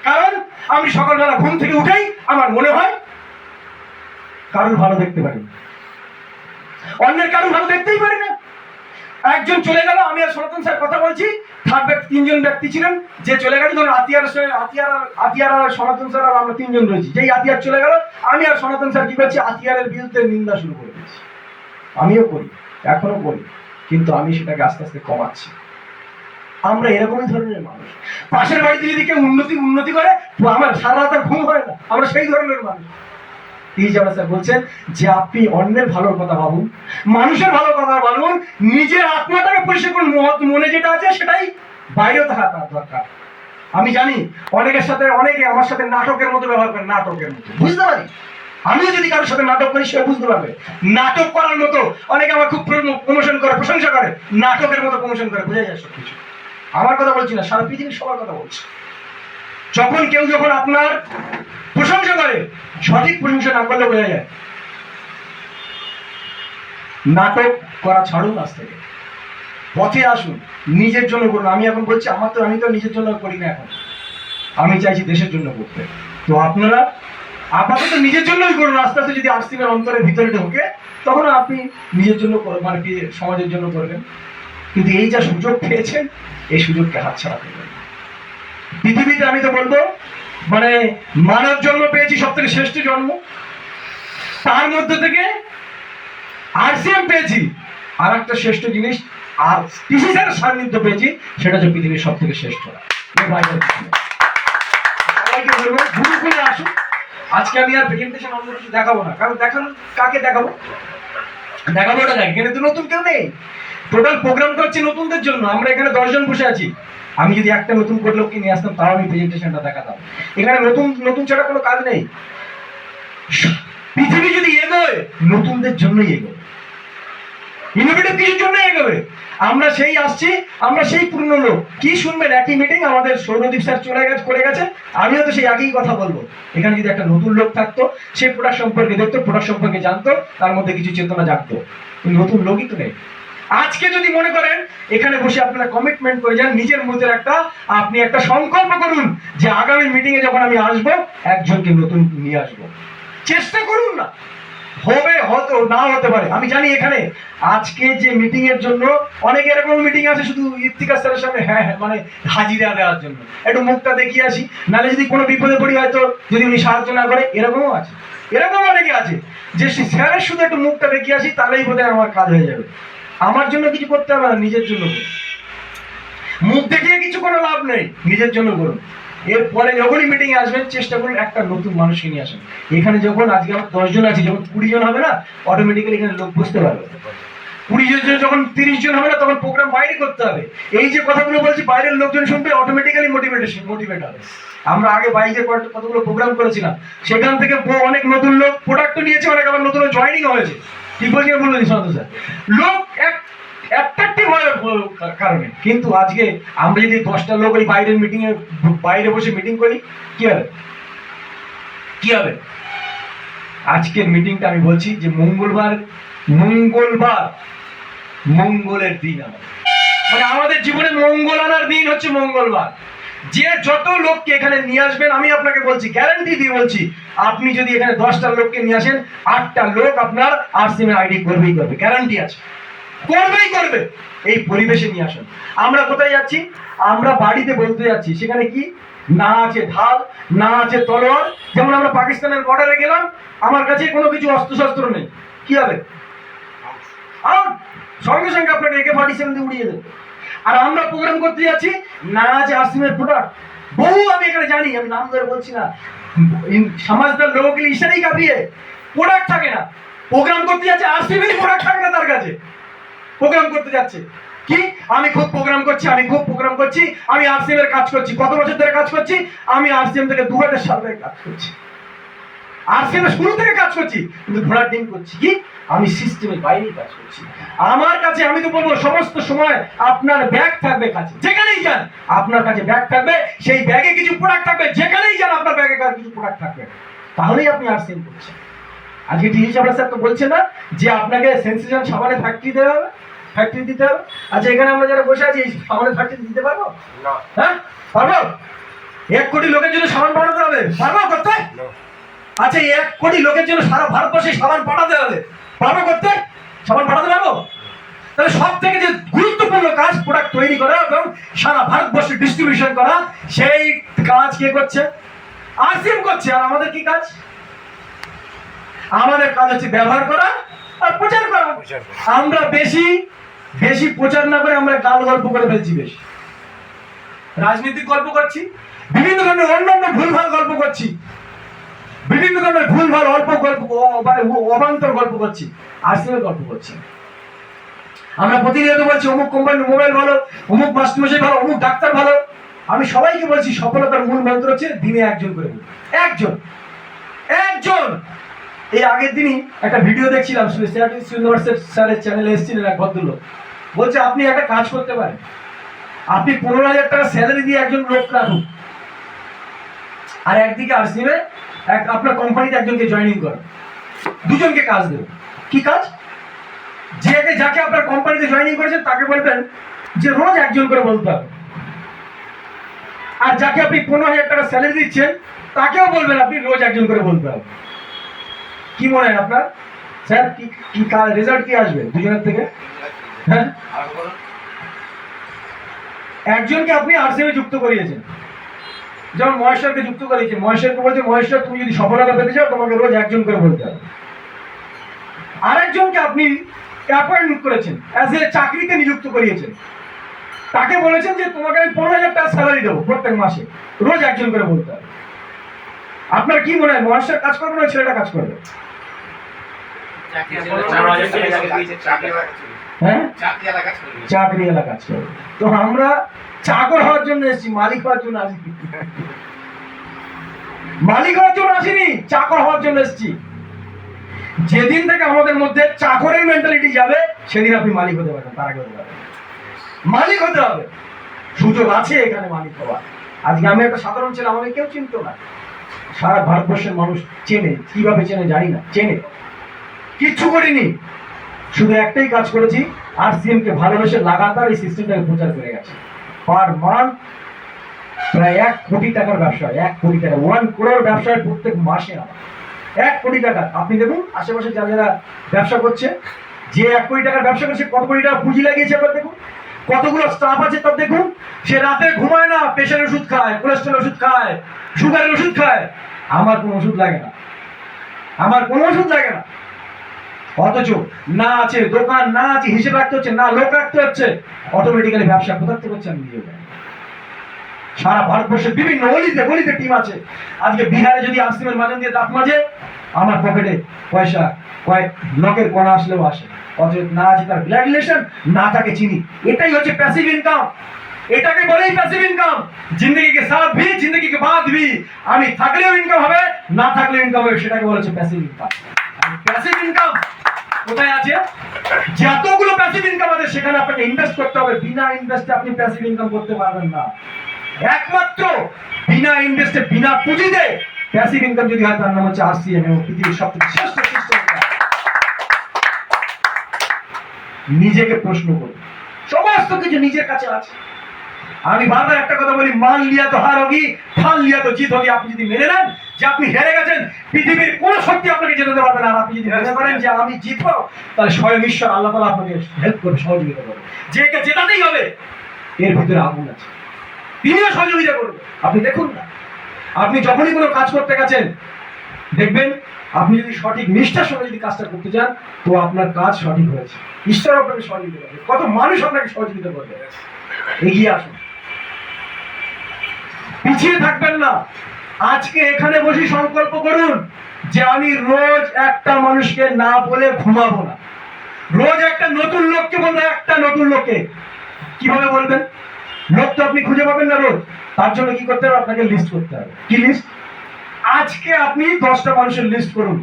কারণ আমি সকালবেলা ঘুম থেকে উঠেই আমার মনে হয় কারোর ভালো দেখতে পারি না, অন্যের কারোর ভালো দেখতেই পারি না। একজন চলে গেল, আমি আর সনাতন স্যার কথা বলছি, থার্ড ব্যক্তি, তিনজন ব্যক্তি ছিলেন, যে চলে গেছে ধরুন আতিয়ার আর সনাতন স্যার আর আমরা তিনজন রয়েছি। যেই আতিয়ার চলে গেল, আমি আর সনাতন স্যার কি করছি, আতিয়ারের বিরুদ্ধে নিন্দা শুরু করে দিয়েছি। আমিও করি, এখনো করি, কিন্তু আমি সেটাকে আস্তে আস্তে কমাচ্ছি। আমরা এরকমই ধরনের মানুষ। পাশের বাড়িতে যদি কেউ উন্নতি করে, আমার সারা রাত আর ঘুম হয় না, আমরা সেই ধরনের মানুষ। স্যার বলছেন যে আপনি অন্যের ভালোর কথা ভাবুন, মানুষের ভালো কথা ভাবুন, নিজের আত্মাটাকে পরিষ্কার করুন, মনে যেটা আছে সেটাই বাইরেও থাকা দরকার। আমি জানি অনেকে আমার সাথে নাটকের মতো ব্যবহার করেন, নাটকের মতো, বুঝতে পারি। আমিও যদি কারোর সাথে নাটক করি, সে বুঝতে পারবে নাটক করার মতো। অনেকে আমার খুব প্রমোশন করে, প্রশংসা করে, নাটকের মতো প্রমোশন করে, বোঝা যায় সবকিছু। আমার কথা বলছি না, সারা পৃথিবীর সবার কথা বলছি। যখন আপনার প্রশংসা করে, সঠিক প্রশংসা না করলে বোঝা যায়। নাটক করা ছাড়ুন, আজ থেকে পথে আসুন, নিজের জন্য করুন। আমি এখন বলছি, আমি তো নিজের জন্য করি না, এখন আমি চাইছি দেশের জন্য করতে। তো আপনারা আপাতত নিজের জন্যই করুন। আস্তে আস্তে যদি আর্সিমের অন্তরের ভিতরে ঢোকে, তখন আপনি নিজের জন্য মানে সমাজের জন্য করবেন। কিন্তু এই যা সুযোগ পেয়েছেন, এই সুযোগকে হাতছাড়া করবেন। পৃথিবীতে আমি তো বলবো, মানে মানব জন্ম পেয়েছি, সব থেকে শ্রেষ্ঠ জন্ম, তার মধ্যে থেকে আরসিএম পেয়েছি, আর একটা শ্রেষ্ঠ জিনিস, আর টিসি স্যারের সান্নিধ্য পেয়েছি, সেটা হচ্ছে পৃথিবীর সব থেকে শ্রেষ্ঠ। সবাইকে বলবো গুরুকুলে আসুন। আজকে আমি আর প্রেজেন্টেশন অন্য কিছু দেখাবো না, কারণ কাকে দেখাবোটা যায়, এখানে তো নতুন কেউ নেই। টোটাল প্রোগ্রামটা হচ্ছে নতুনদের জন্য। আমরা এখানে 10 জন বসে আছি। আমি যদি একটা নতুন করে লোককে নিয়ে আসতাম, তাও আমি প্রেজেন্টেশনটা দেখাতাম। এখানে নতুন ছাড়া কোনো কাজ নেই। পৃথিবী যদি এগোয়, নতুনদের জন্যই এগোয়, ইনোভেটিভ কিছুর জন্য এগোবে। আমরা সেই আসছি, আমরা সেই পুরনো লোক। কি শুনবেন, একই মিটিং, আমাদের সৌরদীপ স্যার করে গেছে, আমিও তো সেই একই কথা বলবো। এখানে যদি একটা নতুন লোক থাকতো, সে প্রোডাক্ট সম্পর্কে দেখতো, প্রোডাক্ট সম্পর্কে জানতো, তার মধ্যে কিছু চেতনা জাগতো। নতুন লোকই তো নেই। আজকে যদি মনে করেন, এখানে বসে আপনারা কমিটমেন্ট করে যান, নিজের মধ্যে আপনি একটা সংকল্প করুন যে আগামী মিটিং এ যখন আমি আসবো, একজনকে নতুন নিয়ে আসবো। চেষ্টা করুন না, হয়তো না হতে পারে। আমি জানি এখানে আজকে যে মিটিং এর জন্য অনেক এরকম মিটিং আছে শুধু ইফতিকার স্যারের সামনে মানে হাজিরা দেওয়ার জন্য, একটু মুখটা দেখিয়ে আসি, নাহলে যদি কোনো বিপদে পড়ি, হয়তো যদি উনি সাহায্য না করে, এরকমও আছে। এরকম অনেকে আছে যে স্যারের শুধু একটু মুখটা দেখিয়ে আসি, তাহলেই বোধহয় আমার কাজ হয়ে যাবে। আমার জন্য কিছু করতে হবে না, নিজের জন্য করুন। মুখ দেখিয়ে কিছু কোনো লাভ নেই, নিজের জন্য করুন। এরপরে যখনই মিটিং এ আসবেন, চেষ্টা করুন একটা নতুন মানুষকে নিয়ে আসেন। এখানে যখন আজকে আমরা 10 জন আছি, যখন 20 জন হবে না, অটোমেটিক্যালি এখানে লোক বুঝতে পারবে। 20 জন যখন 30 জন হবে না, তখন প্রোগ্রাম বাইরে করতে হবে। এই যে কথাগুলো বলছি, বাইরের লোকজন শুনবে, অটোমেটিক্যালি মোটিভেট হবে। আমরা আগে বাইরে কতগুলো প্রোগ্রাম করেছিলাম, সেখান থেকে অনেক নতুন লোক প্রোডাক্ট নিয়েছে, অনেক আবার নতুন জয়েনিং হয়েছে। ঠিক বলছি বলবেন সন্তোষ স্যার, লোক অ্যাট্রাকটিভ হয় কারণে। কিন্তু আজকে আমরা যদি 10টা লোক ওই বাইরে বসে মিটিং করি, কি হবে? আজকের মিটিংটা আমি বলছি যে মঙ্গলবার মঙ্গলের দিন, মানে আমাদের জীবনে মঙ্গল আনার দিন হচ্ছে মঙ্গলবার। যে যত লোককে এখানে নিয়ে আসবেন, আমি আপনাকে বলছি, গ্যারান্টি দিয়ে বলছি, আপনি যদি এখানে 10টা লোককে নিয়ে আসেন, 8টা লোক আপনার আরসিএম আইডি করবেই করবে, গ্যারান্টি আছে, করবে। এই পরিবেশে নিয়ে আসুন। আমরা কোথায় যাচ্ছি? আমরা বাড়িতে বলতে যাচ্ছি, সেখানে কি না আছে ঢাল, না আছে তলোয়ার। যেমন আমরা পাকিস্তানের বর্ডারে গেলাম, আমার কাছে কোনো কিছু অস্ত্রশস্ত্র নেই, কি হবে? সঙ্গে সঙ্গে আপনাকে AK-47 দিয়ে উড়িয়ে দেবে। আর আমরা প্রোগ্রাম করতে যাচ্ছি, না আছে আরসিএমের প্রোডাক্ট বহু। আমি এখানে জানি, আমি নাম ধরে বলছি না, সমাজদার লোকগুলি ইশারাই কাঁপিয়ে প্রোডাক্ট থাকে না। প্রোগ্রাম করতে যাচ্ছে, আরসিএমের প্রোডাক্ট থাকে না তার কাছে, প্রোগ্রাম করতে যাচ্ছে। কি আমি খুব প্রোগ্রাম করছি, আমি আরসিএম এর কাজ করছি। কত বছর ধরে কাজ করছি? আমি আরসিএম থেকে 2000 সাল থেকে কাজ করছি, আরসিএম এর শুরু থেকে কাজ করছি, কিন্তু ঘোড়ার ডিম করছি কি? আমি সিস্টেমের বাইরেই কাজ করছি। আমার কাছে, আমি তো বলবো সমস্ত সময় আপনার ব্যাগ থাকবে কাছে, যেখানেই যান আপনার কাছে ব্যাগ থাকবে, সেই ব্যাগে কিছু প্রোডাক্ট থাকবে, যেখানেই যান আপনার ব্যাগে কিছু প্রোডাক্ট থাকবে, তাহলেই আপনি আরসিএম করছেন। আজকে ডিজি চাবড়া স্যার তো বলছে না যে আপনাকে সেন্সেশন সাবানের ফ্যাক্টরি দিতে হবে। আচ্ছা, এখানে আমরা যারা বসে আছি সাবানের ফ্যাক্টরি দিতে পারবো না? হ্যাঁ পারবো? 1 কোটি লোকের জন্য সাবান বানাতে হবে, পারবো করতে? আচ্ছা, 1 কোটি লোকের জন্য সারা ভারতবর্ষে সাবান পাঠাতে হবে, পারবো করতে? সাবান পাঠাতে পারবো? তাহলে সব থেকে যে গুরুত্বপূর্ণ কাজ প্রোডাক্ট তৈরি করা এবং সারা ভারতবর্ষে ডিস্ট্রিবিউশন করা, সেই কাজ কে করছে? আরসিএম করছে। আর আমাদের কি কাজ? আমাদের কাজ হচ্ছে ব্যবহার করা আর প্রচার করা। আমরা বেশি প্রচার না করে আমরা গাল গল্প করে ফেলছি, বেশি রাজনৈতিক গল্প করছি, বিভিন্ন ধরনের অন্যান্য ভুলভাল গল্প করছি, বিভিন্ন ধরনের ভুলভাল অল্প গল্প, অবান্তর গল্প করছি, আরসিএমের গল্প করছি। আমরা প্রতিনিয়ত বলছি অমুক কোম্পানির মোবাইল ভালো, অমুক মাস্টারমশাই ভালো, অমুক ডাক্তার ভালো। আমি সবাইকে বলছি সফলতার মূল মন্ত্র হচ্ছে দিনে একজন করে বলুন, একজন। এই আগের দিনই একটা ভিডিও দেখছিলাম, স্যারের চ্যানেলে এসেছিলেন এক ভদ্রলোক, বলছে আপনি একটা কাজ করতে পারেন, আপনি 15,000 টাকা স্যালারি দিয়ে একজন লোক রাখুন, আর একদিকে আরসিএমে আপনার কোম্পানিতে একজনকে জয়েনিং করেন, দুজনকে কাজ দেবেন। কি কাজ? যাকে আপনার কোম্পানিতে জয়েনিং করেছেন তাকে বলবেন যে রোজ একজন করে বলতে হবে, আর যাকে আপনি 15,000 টাকা স্যালারি দিচ্ছেন তাকেও বলবেন আপনি রোজ একজন করে বলতে হবে। কি মনে হয় আপনার স্যার, কি রেজাল্ট কি আসবে দুজনের থেকে? হ্যাঁ, একজনকে আপনি আরসিএমে যুক্ত করিয়েছেন, যেমন মহেশ্বরকে যুক্ত করিয়েছেন, মহেশ্বরকে বলছে মহেশ্বর তুমি যদি সফলতা পেতে চাও তোমাকে রোজ একজন করে বলতে হবে। আরেকজনকে আপনি অ্যাপয়েন্টমেন্ট করেছেন, অ্যাজ এ চাকরিতে নিযুক্ত করিয়েছেন, তাকে বলেছেন যে তোমাকে আমি 15,000 টাকা স্যালারি দেবো প্রত্যেক মাসে, রোজ একজন করে বলতে হবে। আপনার কি মনে হয় মহেশ্বর কাজ করবে না ছেলেটা কাজ করবে? হ্যাঁ, চাকরিওয়ালা কাজ করবে। তো আমরা চাকর হওয়ার জন্য এসেছি, মালিক হওয়ার জন্য আসিনি, চাকর হওয়ার জন্য এসেছি। যেদিন থেকে আমাদের মধ্যে চাকরের মেন্টালিটি যাবে সেদিন আপনি মালিক হতে পারবেন, তার আগে হতে পারবেন। মালিক হতে হবে, সুযোগ আছে এখানে মালিক হওয়ার। আজকে আমি একটা সাধারণ ছেলে, আমাকে কেউ চিনতো না, সারা ভারতবর্ষের মানুষ চেনে, কিভাবে চেনে জানি না, চেনে। কিচ্ছু করিনি, শুধু একটাই কাজ করেছি, আরসিএম কে ভালোবেসে লাগাতার এই সিস্টেমটাকে প্রচার করে গেছে। পার মান্থ প্রায় 1 কোটি টাকার ব্যবসা, 1 কোটি টাকা, 1 crore ব্যবসায় প্রত্যেক মাসে আমার 1 কোটি টাকা। আপনি দেখুন আশেপাশে যারা ব্যবসা করছে, যে 1 কোটি টাকার ব্যবসা করছে কত কোটি টাকা পুঁজি লাগিয়েছে একবার দেখুন, কতগুলো স্টাফ আছে তার দেখুন। সে রাতে ঘুমায় না, প্রেশারের ওষুধ খায়, কোলেস্ট্রল ওষুধ খায়, সুগারের ওষুধ খায়। আমার কোনো ওষুধ লাগে না, অথচ না আছে দোকান, না আছে হিসেব রাখতে হচ্ছে, না লোক রাখতে হচ্ছে, অটোমেটিক্যালি ব্যবসা কোথা থেকে হচ্ছে আমি নিজেও জানি। সারা ভারতবর্ষের বিভিন্ন অলিতে গলিতে টিম আছে। আজকে বিহারে যদি আরসিএমের মাধ্যম দিয়ে দাঁত মাজে, আমার পকেটে পয়সা কয়েক লকের কণা আসলেও আসে। অথচ না আছে তার ব্লাড রিলেশন, না তাকে চিনি। এটাই হচ্ছে প্যাসিভ ইনকাম, এটাকে বলেই প্যাসিভ ইনকাম। জিন্দগি কে সাথ ভি, জিন্দগি কে বাদ ভি, আমি থাকলেও ইনকাম হবে, না থাকলেও ইনকাম হবে, সেটাকে বলেছে প্যাসিভ ইনকাম। প্যাসিভ ইনকাম কোথায় আছে? যতগুলো প্যাসিভ ইনকাম আছে সেখানে আপনাকে ইনভেস্ট করতে হবে। বিনা ইনভেস্টে আপনি প্যাসিভ ইনকাম করতে পারবেন না। একমাত্র বিনা ইনভেস্টে, বিনা পুঁজিতে প্যাসিভ ইনকাম যদি হয় তার নাম হচ্ছে আরসিএম, এবং পৃথিবীর সবথেকে শ্রেষ্ঠ সিস্টেম। নিজেকে প্রশ্ন করুন, সমস্ত কিছু নিজের কাছে আছে। আমি বারবার একটা কথা বলি, মান লিয়া তো হার হোগি, ফাল লিয়া তো জিত হোগি। আপনি যদি মেনে নেন যে আপনি হেরে গেছেন, পৃথিবীর কোন শক্তি আপনাকে জেতাতে পারবে না। আর আপনি যদি মনে করেন যে আমি জিতবো, তাহলে স্বয়ং ঈশ্বর আল্লাহ তাআলা আপনাকে হেল্প করবে, সহযোগিতা করবে। যে কে জেতাতেই হবে এর ভিতরে আগুন আছে, তিনিও সহযোগিতা করবে। আপনি দেখুন না, আপনি যখনই কোনো কাজ করতে গেছেন দেখবেন, আপনি যদি সঠিক নিষ্ঠার সঙ্গে যদি কাজটা করতে চান, তো আপনার কাজ সঠিক হয়েছে, ঈশ্বর আপনাকে সহযোগিতা করবে, কত মানুষ আপনাকে সহযোগিতা করবে। এগিয়ে আসুন, পিছিয়ে থাকবেন না। আজকে এখানে বসে সংকল্প করুন যে আমি রোজ একটা মানুষকে না বলে ঘুমাবো না, রোজ একটা নতুন লোককে বলবো, একটা নতুন নতুন লোককে কিভাবে বলবেন? লোক তো আপনি খুঁজে পাবেন না রোজ। তার জন্য কি করতে হবে? আপনাকে লিস্ট করতে হবে। কি লিস্ট? আজকে আপনি 10টা মানুষের লিস্ট করুন।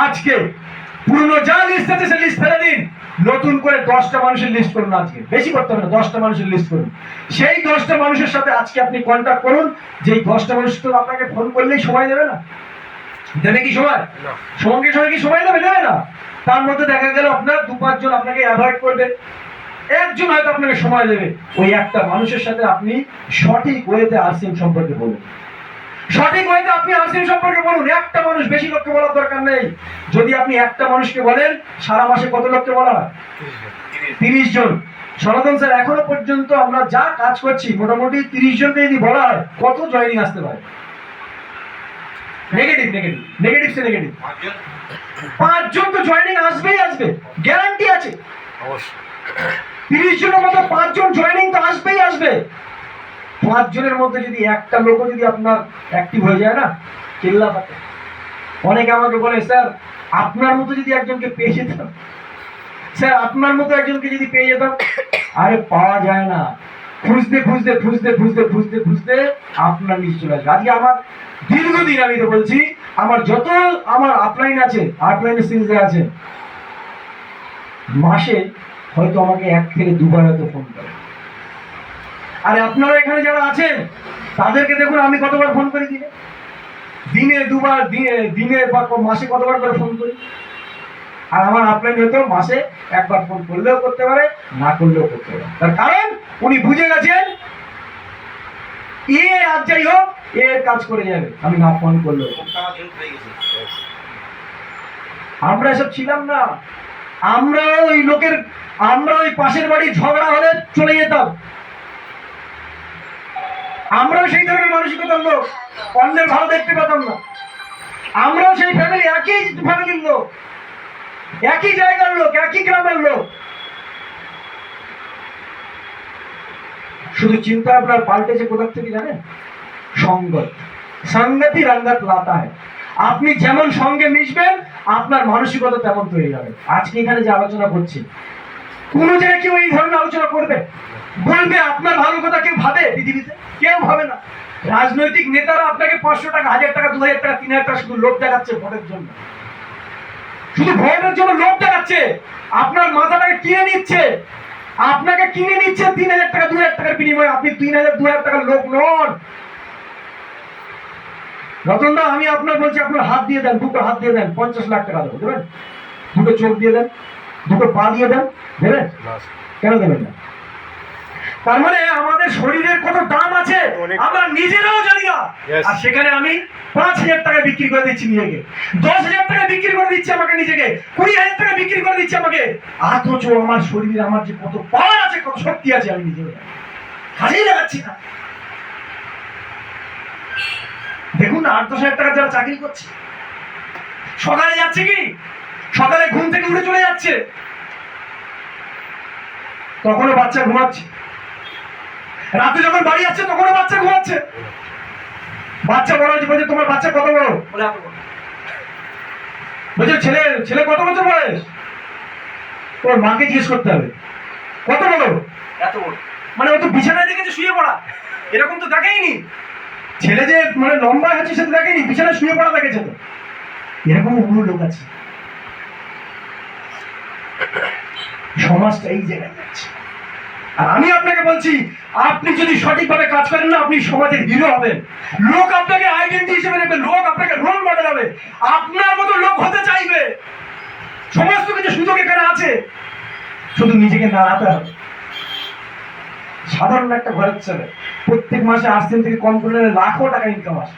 আজকে পুরনো যা লিস্ট আছে সে লিস্ট ফেলে দিন, নতুন করে 10টা মানুষের লিস্ট করুন। আজকে বেশি করতে হবে না, 10টা মানুষের লিস্ট করুন। সেই 10টা মানুষের সাথে আজকে আপনি কন্ট্যাক্ট করুন। যেই 10টা মানুষ তো আপনাকে ফোন করলেই সময় দেবে না, দেবে কি সময়? সঙ্গে সঙ্গে কি সময় দেবে? দেবে না। তার মধ্যে দেখা গেল আপনার 2-5 জন আপনাকে অ্যাভয়েড করবে, একজন হয়তো আপনাকে সময় দেবে। ওই একটা মানুষের সাথে আপনি সঠিক ওয়েতে আরসিএম সম্পর্কে বলুন। সঠিক ওয়েতে আপনি আরসিএম সম্পর্কে বলুন। একটা মানুষ, বেশি লোককে বলার দরকার নেই। যদি আপনি একটা মানুষকে বলেন, সারা মাসে কত লোককে বলা হয়? 30 জন। সনাতন স্যার, এখনো পর্যন্ত আমরা যা কাজ করছি মোটামুটি 30 জনকে যদি বলা হয়, কত জয়েনিং আসতে পারে? নেগেটিভ নেগেটিভ নেগেটিভ সে নেগেটিভ 5 জন তো জয়েনিং আসবেই আসবে, গ্যারান্টি আছে। 30 জনের মধ্যে 5 জন জয়েনিং তো আসবেই আসবে। 5 জনের মধ্যে যদি একটা লোকও যদি আপনার অ্যাক্টিভ হয়ে যায় না, চিল্লা পাতে। অনেকে আমাকে বলে, স্যার আপনার মতো যদি একজনকে পেয়ে যেতাম, স্যার আপনার মতো একজনকে যদি পেয়ে যেতাম। আরে পাওয়া যায় না, খুঁজতে খুঁজতে খুঁজতে খুঁজতে খুঁজতে খুঁজতে আপনার নিচে চলে আসবে। আজকে আমার দীর্ঘদিন, আমি তো বলছি, আমার যত আমার আপলাইন আছে, আপলাইনের সিরিজে আছে, মাসে হয়তো আমাকে 1 থেকে 2 বার হয়তো ফোন করে। আরে আপনারা এখানে যারা আছেন তাদেরকে দেখুন আমি কতবার ফোন করি দিনে, দিনে 2 বার, দিনে বা মাসে কতবার করে ফোন করি। আর আমার আপলাইন হয়তো মাসে 1 বার ফোন করলেও করতে পারে, না করলেও করতে পারে। তার কারণ উনি বুঝে গেছেন আজ যাই হোক এর কাজ করে যাবে, আমি না ফোন করলেও। আমরা এসব ছিলাম না। আমরা ওই পাশের বাড়ির ঝগড়া হলে চলে যেতাম। আমরাও সেই ধরনের মানসিকতার লোক, অন্যের ভালো দেখতে পেতাম না। আমরাও সেই ফ্যামিলি, একই ফ্যামিলির লোক, একই জায়গার লোক, একই গ্রামের লোক। শুধু চিন্তা আপনার পাল্টেছে কোথার থেকে জানেন? সঙ্গত। সঙ্গতি রঙ্গত লাতা হয়। আপনি যেমন সঙ্গে মিশবেন, আপনার মানসিকতা তেমন তৈরি হবে। আজকে এখানে যে আলোচনা করছি, কোন জায়গায় কেউ এই ধরনের আলোচনা করবে, বলবে আপনার ভালো কথা কেউ ভাবে? পৃথিবীতে কেউ ভাবে না। রাজনৈতিক নেতারা আপনাকে 500 টাকা, 1000 টাকা, 2000 টাকা, 3000 টাকা শুধু লোভ দেখাচ্ছে ভোটের জন্য। শুধু ভোটের জন্য লোভ দেখাচ্ছে, আপনার মাথাটাকে কিনে নিচ্ছে। আপনাকে কিনে নিচ্ছে 3000 টাকা, 2000 টাকার বিনিময়ে। আপনি 3000, 2000 টাকার লোক নন। রতন দা, আমি আপনার বলছি, আপনার হাত দিয়ে দেন, 2টো হাত দিয়ে দেন, 50 লাখ টাকা দেবো, দেবেন? 2টো চোখ দিয়ে দেন, 2টো পা দিয়ে দেন, দেবেন? কেন দেবেন না? তার মানে আমাদের শরীরের কত দাম আছে আমরা নিজেরাও জানি না। আর সেখানে আমি 5000 টাকা বিক্রি করে দিচ্ছি নিজেকে, 10,000 টাকা বিক্রি করে দিচ্ছি আমাকে নিজেকে, 20,000 টাকা বিক্রি করে দিচ্ছি আমাকে। অথচ আমার শরীরে আমার যে কত পাওয়ার আছে, কত শক্তি আছে, আমি নিজেও কাজেই লাগাচ্ছি না। দেখুন না, 8-10,000 টাকা যারা চাকরি করছে, সকালে যাচ্ছে কি, সকালে ঘুম থেকে উঠে চলে যাচ্ছে, তখনও বাচ্চা ঘুমাচ্ছে। রাতে যখন বাড়ি আসছে তখনও বাচ্চা ঘুমাচ্ছে। বাচ্চা বড় হচ্ছে, বলছে তোমার বাচ্চা কত বড়? বলে এত বড়। বলছে ছেলে কত বছর বয়স? তোর মাকে জিজ্ঞেস করতে হবে কত বড়? এত বড়। মানে ও তো বিছানায় দেখেছে শুয়ে পড়া, এরকম তো দেখেইনি। ছেলে যে মানে লম্বা হচ্ছে সেটা দেখেনি, বিছানায় শুয়ে পড়া দেখেছে। তো এরকম বহু লোক আছে। সমাজটা এই জায়গায় যাচ্ছে। আর আমি আপনাকে বলছি, আপনি যদি সঠিকভাবে কাজ করেন না, আপনি সমাজের হিরো হবেন। লোক আপনাকে আইডেন্টি হিসেবে নেবে, লোক আপনাকে রোল মডেল হবে, আপনার মতো লোক হতে চাইবে। সমস্ত কিছু সুযোগ এখানে আছে, শুধু নিজেকে নাড়াতে হবে। সাধারণ একটা ঘরের ছেলে প্রত্যেক মাসে আরসিএম থেকে কম করে লাখো টাকা ইনকাম আসে।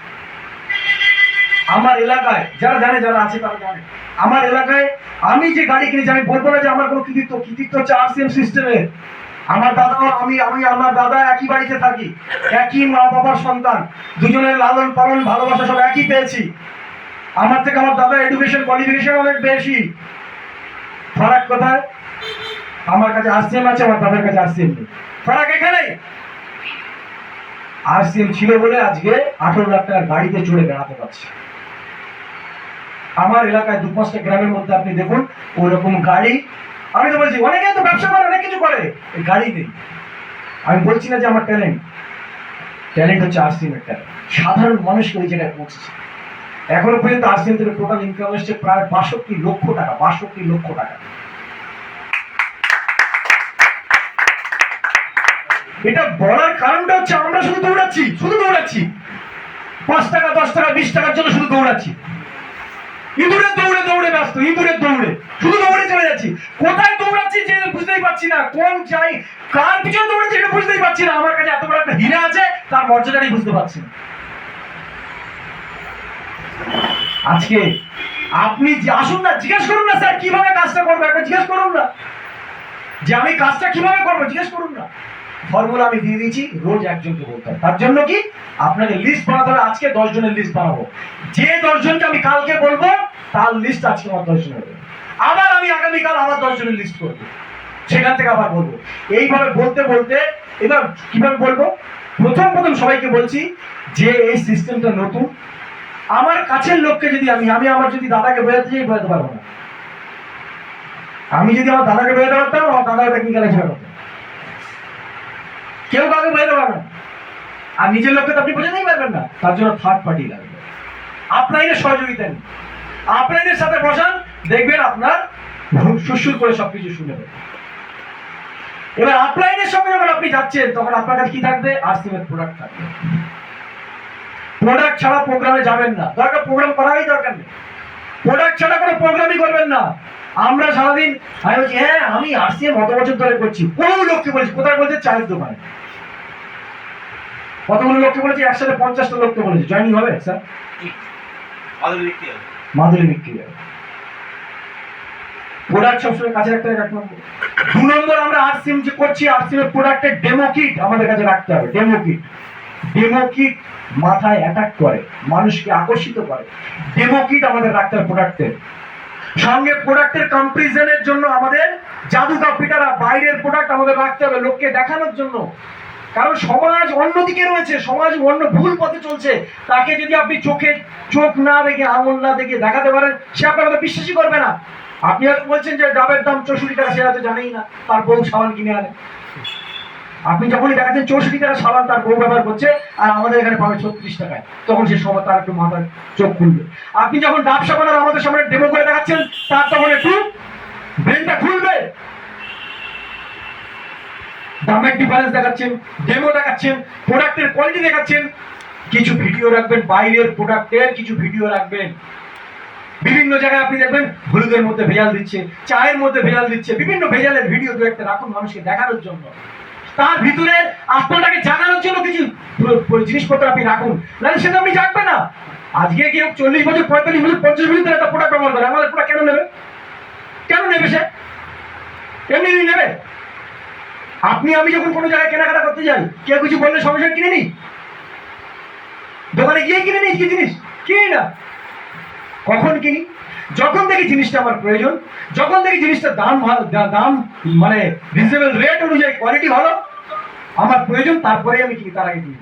আমার এলাকায় যারা জানে, যারা আছে তারা জানে, আমার এলাকায় আমি যে গাড়ি কিনেছি, আমি বলবো না যে আমার কোনো কৃতিত্ব হচ্ছে আরসিএম সিস্টেমের। আমার দাদা, আমার দাদা একই বাড়িতে থাকি, একই মা বাবার সন্তান, দুজনের লালন পালন ভালোবাসা সব একই পেয়েছি। আমার থেকে আমার দাদা এডুকেশন কোয়ালিফিকেশন অনেক বেশি। ফারাক কোথায়? আমার কাছে আরসিএম আছে, আমার দাদার কাছে আরসিএম নেই। ফারাক এখানেই। আরসিএম ছিল বলে আজকে 18 লাখ টাকার গাড়িতে চড়ে বেড়াতে পারছে। আমার এলাকায় 2-5টা গ্রামের মধ্যে আপনি দেখুন ওরকম গাড়ি। আমি তো বলছি, অনেকে তো ব্যবসা করে, অনেক কিছু করে, গাড়ি নেই। আমি বলছি না যে আমার ট্যালেন্ট হচ্ছে আরসিএমের ট্যালেন্ট। সাধারণ মানুষকে ওই জায়গায় পৌঁছেছে। এখনো পর্যন্ত আরসিএম থেকে টোটাল ইনকাম এসছে প্রায় 62 লক্ষ টাকা। 62 লক্ষ টাকা। এটা বলার কারণটা হচ্ছে আমরা শুধু দৌড়াচ্ছি 5 টাকা 10 টাকা 20 টাকার জন্য শুধু দৌড়াচ্ছি। ইঁদুরের দৌড়ে ব্যস্ত, ইঁদুরের দৌড়ে শুধু দৌড়ে চলে যাচ্ছি। কোথায় দৌড়াচ্ছি যে বুঝতেই পারছি না, কোন চাই কার পিছনে দৌড়াচ্ছি এটা বুঝতেই পারছি না। আমার কাছে এত বড় একটা হীরা আছে, তার মর্যাদাটাই বুঝতে পারছি না। আজকে আপনি আসুন না, জিজ্ঞেস করুন না স্যার কিভাবে কাজটা করবো, একটা জিজ্ঞেস করুন না যে আমি কাজটা কিভাবে করবো, জিজ্ঞেস করুন না। ফর্মুলা আমি দিয়ে দিয়েছি, রোজ একজনকে বলতে হবে। তার জন্য কি আপনাকে লিস্ট বানাতে হবে। আজকে 10 জনের লিস্ট বানাবো। যে 10 জনকে আমি কালকে বলবো তার লিস্ট আজকে আমার 10 জন হবে। আবার আমি আগামীকাল আবার 10 জনের লিস্ট করবো, সেখান থেকে আবার বলবো। এইভাবে বলতে বলতে এবার কিভাবে বলবো, প্রথম সবাইকে বলছি যে এই সিস্টেমটা নতুন। আমার কাছের লোককে যদি আমি আমার যদি দাদাকে বোঝাতে চাই, বোঝাতে পারবো না। আমি যদি আমার দাদাকে বোঝাতে পারতাম, আমার দাদা টেকনিক্যাল এক্সপার্ট হতো। কেউ কাউকে বোঝাতে পারবে না। আর নিজের লোককে তো আপনি বোঝাতেই পারবেন না, তার জন্য থার্ড পার্টি লাগবে। আপনাদের সহযোগিতা নিন, আপনাদের সাথে বসান, দেখবেন আপনার সুরসুর করে সবকিছু শুনে হবে। এবার আপলাইনের সঙ্গে যখন আপনি যাচ্ছেন, তখন আপনার কাছে কি থাকবে, আরসিএমের প্রোডাক্ট থাকবে। প্রোডাক্ট ছাড়া প্রোগ্রামে যাবেন না, দরকার প্রোগ্রাম করারই দরকার নেই। প্রোডাক্ট ছাড়া কোনো প্রোগ্রামই করবেন না। আমরা সারাদিন আমি বলছি হ্যাঁ আমি আরসিএম কত বছর ধরে করছি, কোনো লোককে বলছি, কোথায় বলছে, চায়ের দোকানে। কতগুলো লোককে বলেছি, একসাথে 50টা লোককে বলেছি জয়েনিং হবে স্যার, মাদুলি বিক্রি হবে। প্রোডাক্ট সবসময় কাছে রাখতে হবে 1 নম্বর। 2 নম্বর, আমরা আরসিএম যে করছি, আরসিএম প্রোডাক্টের ডেমো কিট আমাদের কাছে রাখতে হবে। ডেমো কিট মাথায় অ্যাটাক করে, মানুষকে আকর্ষিত করে। ডেমো কিট আমাদের রাখতে হবে প্রোডাক্টের সঙ্গে। প্রোডাক্টের কম্পারিজনের জন্য আমাদের জাদুকা পিটারা বাইরের প্রোডাক্ট আমাদের রাখতে হবে লোককে দেখানোর জন্য। কারণ সমাজ অন্যদিকে রয়েছে, সমাজ অন্য ভুল পথে চলছে। তাকে যদি আপনি চোখ না দেখে, আঙুল না দেখে দেখাতে পারেন, সে আপনার কথা বিশ্বাসই করবে না। আপনি হয়তো বলছেন যে ডাবের দাম 64 টাকা, সে হয়তো জানেই না, তার বউ সাবান কিনে আনে। আপনি যখনই দেখাচ্ছেন 64 টাকা সাবান তার বউ ব্যবহার করছে, আর আমাদের এখানে পাবে 36 টাকায়, তখন সে সময় তার একটু মাথার চোখ খুলবে। আপনি যখন ডাব সাবান আর আমাদের সামনে ডেমো করে দেখাচ্ছেন, তার তখন একটু ব্রেনটা খুলবে। দামের ডিফারেন্স দেখাচ্ছেন, ডেমো দেখাচ্ছেন, প্রোডাক্টের কোয়ালিটি দেখাচ্ছেন, কিছু ভিডিও রাখবেন, বাইরের প্রোডাক্টের কিছু ভিডিও রাখবেন। বিভিন্ন জায়গায় আপনি দেখবেন হলুদের মধ্যে ভেজাল দিচ্ছে, চায়ের মধ্যে ভেজাল দিচ্ছে, বিভিন্ন ভেজালের ভিডিও দু একটা রাখুন মানুষকে দেখানোর জন্য। তার ভিতরে আত্মাটাকে জাগানোর জন্য কিছু জিনিসপত্র আপনি রাখুন, নাহলে সেটা আপনি জানবেন না। আজকে কেউ 40 বছর 45 বছর 50 বছর একটা প্রোডাক্ট ব্যবহার করে, আমাদের প্রোডাক্ট কেন নেবে সে? এমনি নেবে? আমি যখন কোনো জায়গায় কেনাকাটা করতে যাই, কেউ কিছু বললে সঙ্গে সঙ্গে কিনে নিই, দোকানে গিয়ে কিনে নিই। কি জিনিস কিনি না? কখন কিনি? যখন দেখি জিনিসটা আমার প্রয়োজন, যখন দেখি জিনিসটা দাম মানে রিজনেবল রেট অনুযায়ী কোয়ালিটি ভালো, আমার প্রয়োজন, তারপরে আমি কিনি, তার আগে কিনি।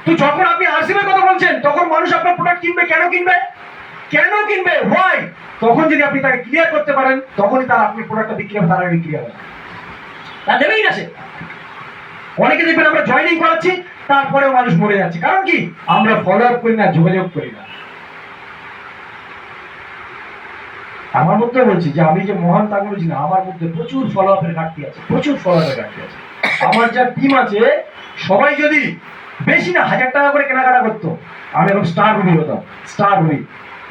তো যখন আপনি আরসিএমের কথা বলছেন, তখন মানুষ আপনার প্রোডাক্ট কিনবে। কেন কিনবে? হোয়াই? তখন যদি আপনি তাকে ক্লিয়ার করতে পারেন, তখনই তার আপনার প্রোডাক্টটা বিক্রি হবে, তার আগে বিক্রি হবে। তা দেবেই না সে। অনেকে দেখবেন আমরা জয়েনিং করাচ্ছি, তারপরেও মানুষ মরে যাচ্ছে। কারণ কি? আমরা ফলো আপ করি না, যোগাযোগ করি না। আমার মধ্যে বলছি যে আমি যে মহান তা বলছি না, আমার মধ্যে প্রচুর ফলো আপের ঘাটতি আছে। আমার যা টিম আছে, সবাই যদি বেশি না 1000 টাকা করে কেনাকাটা করতো, আমি এখন স্টার রুবি হতাম। স্টার রুবি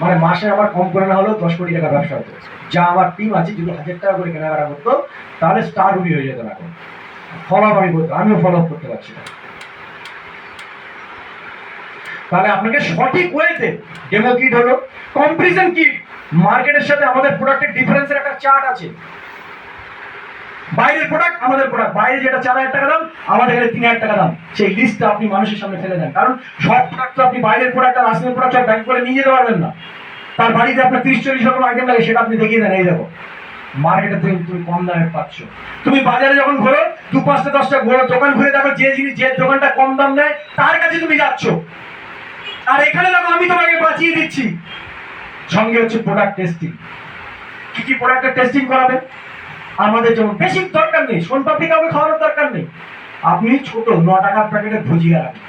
মানে মাসে আমার কম করে না হলেও 10 কোটি টাকা ব্যবসা হতো। যা আমার টিম আছে, যদি 1000 টাকা করে কেনাকাটা করতো, তাহলে স্টার রুবি হয়ে যেত। এখন ফলো আপ আমি করতাম, আমিও ফলো আপ করতে পারছি না। তাহলে আপনাকে সঠিক ওয়েতে ডেমো কিট হলো, কম্পারিজন কিট, মার্কেটের সাথে আমাদের প্রোডাক্টের ডিফারেন্সের একটা চার্ট আছে। বাইরের প্রোডাক্ট, আমাদের প্রোডাক্ট, বাইরে যেটা 4000 টাকা দাম, আমাদের এখানে 3000 টাকা দাম, সেই লিস্টটা আপনি মানুষের সামনে ফেলে দেন। কারণ সব প্রোডাক্ট তো আপনি বাইরের প্রোডাক্ট আর আরসিএম প্রোডাক্ট সব ব্যাক করে নিয়ে যেতে পারবেন না। তার বাড়িতে আপনার 30-40 রকম আইটেম লাগে, সেটা আপনি দেখিয়ে দেন, এই দেখো মার্কেটে তুমি কম দামে পাচ্ছ। তুমি বাজারে যখন ঘোরো, 2-5-10টা ঘোরো, দোকান ঘুরে দেখো যে দোকানটা কম দাম দেয় তার কাছে তুমি যাচ্ছ। আর এখানে দেখো আমি তোমাকে বাঁচিয়ে দিচ্ছি। সঙ্গে হচ্ছে প্রোডাক্ট টেস্টিং। কি প্রোডাক্টের টেস্টিং করাবেন? আমাদের যেমন বেশি দরকার নেই, সোনপাপড়ি কাউকে খাওয়ানোর দরকার নেই। আপনি ছোট 9 টাকার প্যাকেটের ভুজিয়া রাখুন,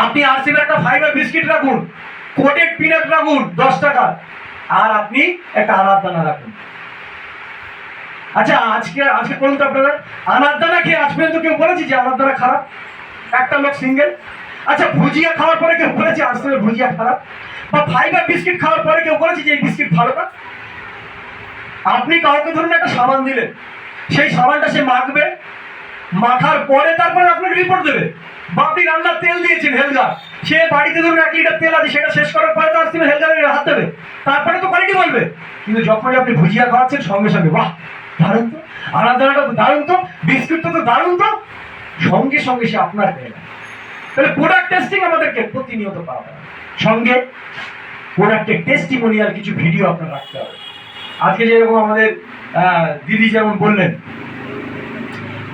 আপনি আরসিবির একটা ফাইবার বিস্কিট রাখুন, কোটেড পিনাট রাখুন 10 টাকা, আর আপনি একটা আনার দানা রাখুন। আচ্ছা আজকে বলুন তো আপনারা, আনার দানা খেয়ে আজ পর্যন্ত কেউ বলেছে যে আনার দানা খারাপ? একটা লোক সিঙ্গেল। আচ্ছা ভুজিয়া খাওয়ার পরে কেউ বলেছে আরসিবির ভুজিয়া খারাপ? বা ফাইবার বিস্কিট খাওয়ার পরে কেউ বলেছে যে এই বিস্কিট ভালো না? আপনি কাউকে ধরুন একটা সাবান দিলেন, সেই সাবানটা সে মাখবে, মাখার পরে তারপরে আপনাকে রিপোর্ট দেবে। বা আপনি রান্নার তেল দিয়েছেন হেলগার, সে বাড়িতে ধরুন 1 লিটার তেল আছে, সেটা শেষ করার পরে তো আরসিবির হেলগারের হাত দেবে, তারপরে তো কোয়ালিটি বলবে। কিন্তু যখনই আপনি ভুজিয়া খাওয়াচ্ছেন সঙ্গে সঙ্গে বাহ দারুণ তো, আনার দানাটা তো দারুণ তো, বিস্কুটটা তো দারুণ তো, সঙ্গে সঙ্গে সে আপনার পেয়ে নেয়। তাহলে প্রোডাক্ট টেস্টিং আমাদেরকে প্রতিনিয়ত পাওয়া যায়, সঙ্গে প্রোডাক্টের টেস্টিমোনিয়াল কিছু ভিডিও আপনার রাখতে হবে। আজকে যেরকম আমাদের দিদি যেমন বললেন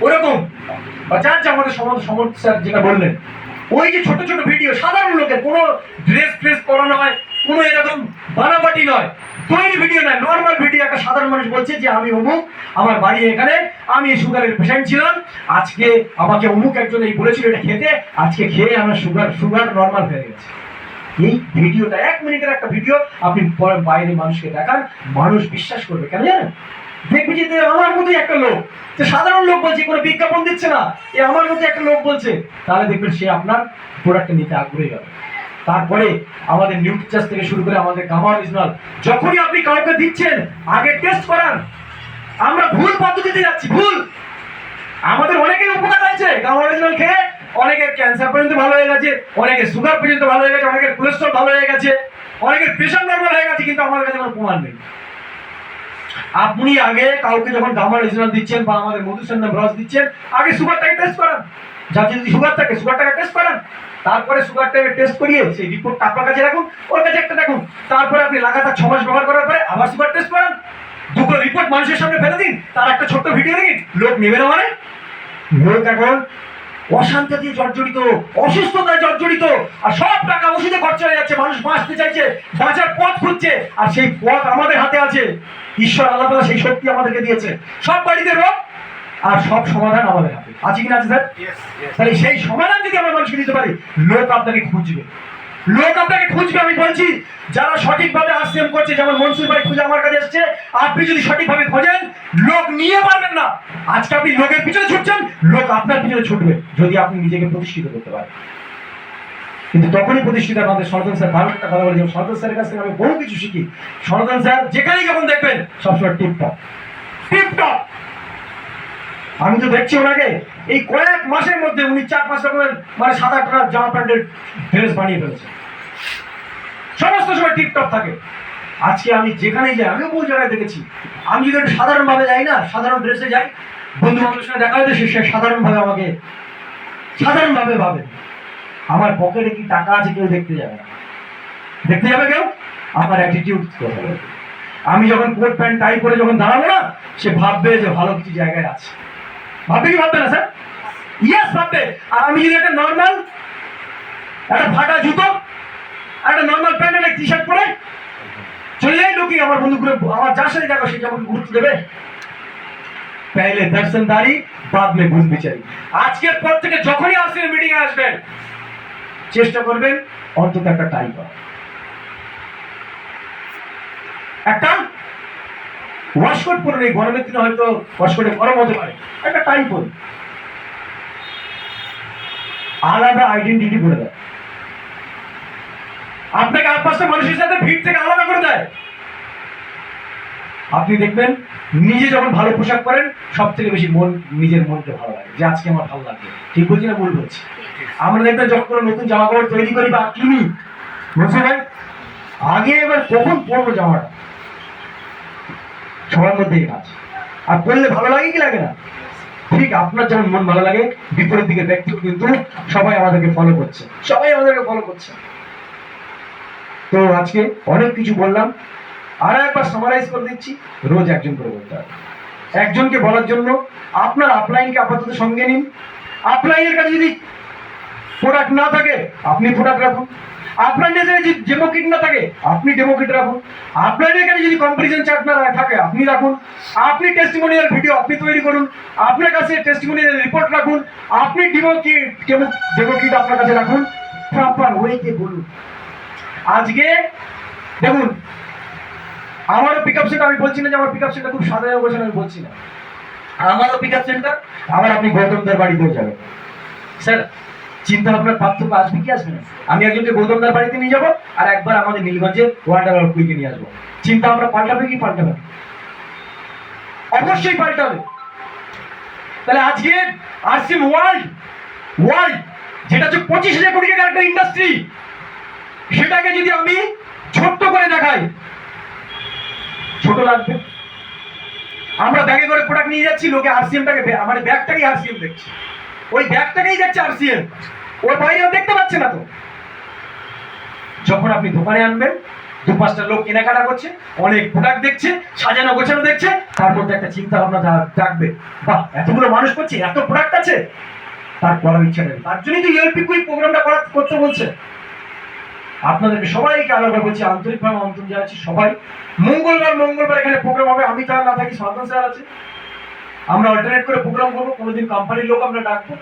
ওরকম, বা যার যে আমাদের সমস্যা যেটা বললেন, ওই যে ছোট ছোট ভিডিও, সাধারণ লোকের, কোনো ড্রেস করা নয়, কোনো এরকম বানাবাটি নয়, তৈরি ভিডিও নয়, নর্মাল ভিডিও। একটা সাধারণ মানুষ বলছে যে আমি অমুক, আমার বাড়ি এখানে, আমি সুগারের পেশেন্ট ছিলাম, আজকে আমাকে অমুক একজন এই বলেছিল এটা খেতে, আজকে খেয়ে আমার সুগার নর্মাল হয়ে গেছে। এই ভিডিওটা 1 মিনিটের একটা ভিডিও, আপনি বাইরে মানুষকে দেখান, মানুষ বিশ্বাস করবে কেন জানেন? দেখবি যে আমার মতোই একটা লোক, যে সাধারণ লোক বলছে, কোনো বিজ্ঞাপন দিচ্ছে না, এ আমার মতো একটা লোক বলছে, তাহলে দেখবেন সে আপনার প্রোডাক্টটা নিতে আগ্রহী হবে। তারপরে আমাদের নিউট্রিচার্জ থেকে শুরু করে আমাদের গামা অরিজিনাল, যখনই আপনি কাউকে দিচ্ছেন আগে টেস্ট করান। আমরা ভুল পদ্ধতিতে যাচ্ছি, ভুল। আমাদের অনেকের উপকার হয়েছে গামা অরিজিনাল খেয়ে, অনেকের ক্যান্সার পর্যন্ত ভালো হয়ে গেছে, অনেকের সুগার পর্যন্ত ভালো হয়ে গেছে, অনেকের কোলেস্ট্রল ভালো হয়ে গেছে, অনেকের প্রেশার নরমাল হয়ে গেছে, কিন্তু আমাদের কাছে কোনো প্রমাণ নেই। আপনি আগে কাউকে যখন গামা অরিজিনাল দিচ্ছেন বা আমাদের মধুচন্দন রস দিচ্ছেন, আগে সুগারটাকে টেস্ট করান। যার যদি সুগার থাকে সুগারটাকে টেস্ট করান, তারপরে সুগারটাকে টেস্ট করিয়ে সেই রিপোর্ট আপনার কাছে রাখুন, ওর কাছে একটা দেখুন, তারপরে আপনি লাগাতার 6 মাস ব্যবহার করার পরে আবার সুগার টেস্ট করান, দুটো রিপোর্ট মানুষের সামনে ফেলে দিন, তার একটা ছোট্ট ভিডিও দিন। লোক নেবে না মানে? লোক এখন অশান্তি দিয়ে জর্জরিত, অসুস্থতায় জর্জরিত, আর সব টাকা ওষুধে খরচ হয়ে যাচ্ছে। মানুষ বাঁচতে চাইছে, বাঁচার পথ খুঁজছে, আর সেই পথ আমাদের হাতে আছে। ঈশ্বর আল্লাহ তাআলা সেই শক্তি আমাদেরকে দিয়েছে। সব বাড়িতে রোগ আর সব সমাধান আমাদের হাতে আছে, কিনা আছে স্যার? তাহলে সেই সমাধান যদি আমরা মানুষকে দিতে পারি, লোক আপনাকে খুঁজবে, লোক আপনাকে খুঁজবে। আমি বলছি যারা সঠিকভাবে আরসিএম করছে, যেমন মনসুর ভাই খুঁজে আমার কাছে এসছে, আপনি যদি সঠিকভাবে খোঁজেন, লোক নিয়ে পারবেন না। আজকে আপনি লোকের পিছনে ছুটছেন, লোক আপনার পিছনে ছুটবে যদি আপনি নিজেকে প্রতিষ্ঠিত করতে পারেন। কিন্তু তখনই প্রতিষ্ঠিত। আমাদের সনাতন স্যার ভালো একটা কথা বলে, সনাতন স্যারের কাছ থেকে আমি বহু কিছু শিখি। সনাতন স্যার যেখানেই যখন দেখবেন সবসময় টিপটপ টিপটপ। আমি তো দেখছি ওনাকে এই কয়েক মাসের মধ্যে উনি 4-5 রকমের মানে 7-8টা জামা প্যান্টের ড্রেস বানিয়ে ফেলেছে, সমস্ত সময় টিপটপ থাকে। আজকে আমি যেখানেই যাই, আমিও বহু জায়গায় দেখেছি, আমি যদি একটু সাধারণভাবে যাই না, সাধারণ ড্রেসে যাই, বন্ধু বান্ধবের সঙ্গে দেখা হয়েছে, সে সাধারণভাবে আমাকে সাধারণভাবে ভাবে। আমার পকেটে কি টাকা আছে কেউ দেখতে যাবে না। দেখতে যাবে কেউ? আমার অ্যাটিটিউড কথা বলবে। আমি যখন কোট প্যান্ট টাই করে যখন দাঁড়াবো না, সে ভাববে যে ভালো কিছু জায়গায় আছে। ভাববে কি ভাববে না স্যার? ইয়েস ভাববে। আর আমি যদি একটা নর্মাল একটা ফাটা জুতো, একটা নর্মাল প্যান্ট, একটা টি শার্ট পরে চলে যাই, লোকই আমার বন্ধু করে আমার যার সাথে দেখো সে যেমন গুরুত্ব দেবে। পহলে দর্শনদারি বাদ মে গুণ বিচারি। আজকের পর থেকে যখনই আরসিএম মিটিং এ আসবেন, চেষ্টা করবেন অন্তত একটা টাই পরা, একটা ওয়াশকোট পরে নেই, গরমের দিনে হয়তো ওয়াশকোটে গরম হতে পারে, একটা টাই পরে আলাদা আইডেন্টিটি করে দেয়, আপনাকে আশপাশের মানুষের সাথে ভিড় থেকে আলাদা করে দেয়। আপনি দেখবেন নিজে যখন ভালো পোশাক পরেন, সব থেকে বেশি নিজের মনকে ভালো লাগে, যে আজকে আমার ভালো লাগবে। ঠিক বলছি না ভুল বলছি? আমরা দেখবেন যখন কোনো নতুন জামা কাপড় তৈরি করি বা কিনি, বুঝতে ভাই, আগে এবার কখন পরবো জামাটা, সবার মধ্যেই আছে। আর পরলে ভালো লাগে কি লাগে না? ঠিক আপনার যেমন মন ভালো লাগে, বিপরীত দিকে ব্যক্তিও কিন্তু সবাই আমাদেরকে ফলো করছে, সবাই আমাদেরকে ফলো করছে। তো আজকে অনেক কিছু বললাম, আর একবার সামারাইজ করে দিচ্ছি। রোজ একজন করে বলতে হবে। একজনকে বলার জন্য আপনার আপলাইনকে আপাতত সঙ্গে নিন। আপলাইনের কাছে যদি প্রোডাক্ট না থাকে, আপনি প্রোডাক্ট রাখুন। আপনার নিজে যদি ডেমোক্রেট না থাকে আপনি ডেমোক্রেট রাখুন, আপনার এখানে যদি কম্পারিজন চার্ট না থাকে আপনি রাখুন, আপনি টেস্টিমোনিয়াল ভিডিও আপনি তৈরি করুন, আপনার কাছে টেস্টিমোনিয়াল রিপোর্ট রাখুন, আপনি ডেমোক্রেট আপনার কাছে রাখুন, প্রপার ওয়েতে বলুন। আজকে দেখুন আমারও পিক আপ সেন্টার, আমি বলছি না যে আমার পিক আপ সেন্টার খুব সাধারণ বলছেন, আমি বলছি না, আমারও পিক আপ সেন্টার, আবার আপনি গৌতমদার বাড়িতেও যাবেন। স্যার চিন্তা ভাবনার পার্থক্য আসবে কি আসবে না? আমি একজনকে গৌতমদার বাড়িতে নিয়ে যাবো আর একবার আমাদের নীলগঞ্জের ওয়ান্ডার কুইকে নিয়ে আসবো, চিন্তা ভাবনা পাল্টাবে কি পাল্টাবে? অবশ্যই পাল্টাবে। তাহলে আজকে আরসিএম ওয়ার্ল্ড যেটা হচ্ছে 25,000 কোটি টাকার একটা ইন্ডাস্ট্রি, সেটাকে যদি আমি ছোট্ট করে দেখাই ছোট লাগবে। আমরা ব্যাগে করে প্রোডাক্ট নিয়ে যাচ্ছি, লোকে আরসিএমটাকে আমার ব্যাগটাকেই আরসিএম দেখছে, ওই ব্যাগটাকেই দেখছে আরসিএম, ওর বাইরেও দেখতে পাচ্ছে না। তো যখন আপনি দোকানে আনবেন 2-5টা লোক কেনাকাটা করছে, অনেক প্রোডাক্ট দেখছে, সাজানো গোছানো দেখছে, তার মধ্যে একটা চিন্তা ভাবনা থাকবে, বাহ এতগুলো মানুষ করছে, এত প্রোডাক্ট আছে, তার করার ইচ্ছা নেই। তার জন্যই তো ইউএলপি কুইক প্রোগ্রামটা করতে বলছে। আপনাদেরকে সবাইকে আলাদা বলছি, আন্তরিকভাবে আমন্ত্রণ জানাচ্ছি। সবাই মঙ্গলবার এখানে প্রোগ্রাম হবে, আমি তার না থাকি, সন্তান স্যার আছে, আমরা অল্টারনেট করে প্রোগ্রাম করবো, কোনোদিন কোম্পানির লোক আমরা ডাকবো।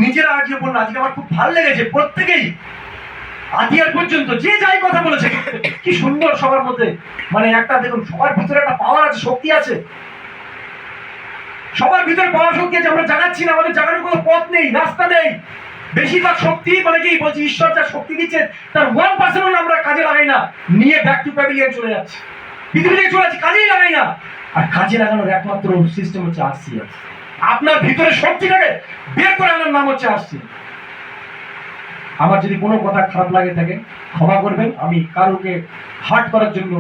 নিজেরা আজকে বলুন, আজকে আমার খুব ভালো লেগেছে, প্রত্যেকেই আদিয়ার পর্যন্ত যে যাই কথা বলেছে, কি সুন্দর সবার মধ্যে, মানে একটা দেখুন সবার ভিতরে একটা পাওয়ার আছে, শক্তি আছে, সবার ভিতরে পাওয়ার শক্তি আছে, আমরা জানাচ্ছি না, আমাদের জানানোর কোনো পথ নেই, রাস্তা নেই। বেশিরভাগ শক্তি মানে কি বলছি, ঈশ্বর যা শক্তি দিচ্ছে তার 1% আমরা কাজে লাগাই না, নিয়ে ব্যাক টু প্যাভিলিয়ন চলে যাচ্ছে, পৃথিবী থেকে চলে যাচ্ছে, কাজেই লাগাই না। আর কাজে লাগানোর একমাত্র সিস্টেম হচ্ছে আরসিএম। আপনার ভিতরে শক্তিটাকে বের করে আনার নাম হচ্ছে আরসিএম। আমার যদি কোনো কথা খারাপ লাগে থাকে ক্ষমা করবেন, আমি কাউকে হার্ট করার জন্য,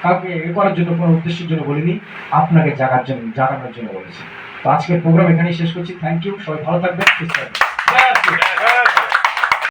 কাউকে করার জন্য, কোনো উদ্দেশ্যের জন্য বলিনি, আপনাকে জাগানোর জন্য বলেছি। তো আজকের প্রোগ্রাম এখানেই শেষ করছি। থ্যাংক ইউ, সবাই ভালো থাকবেন, সুস্থ থাকবেন।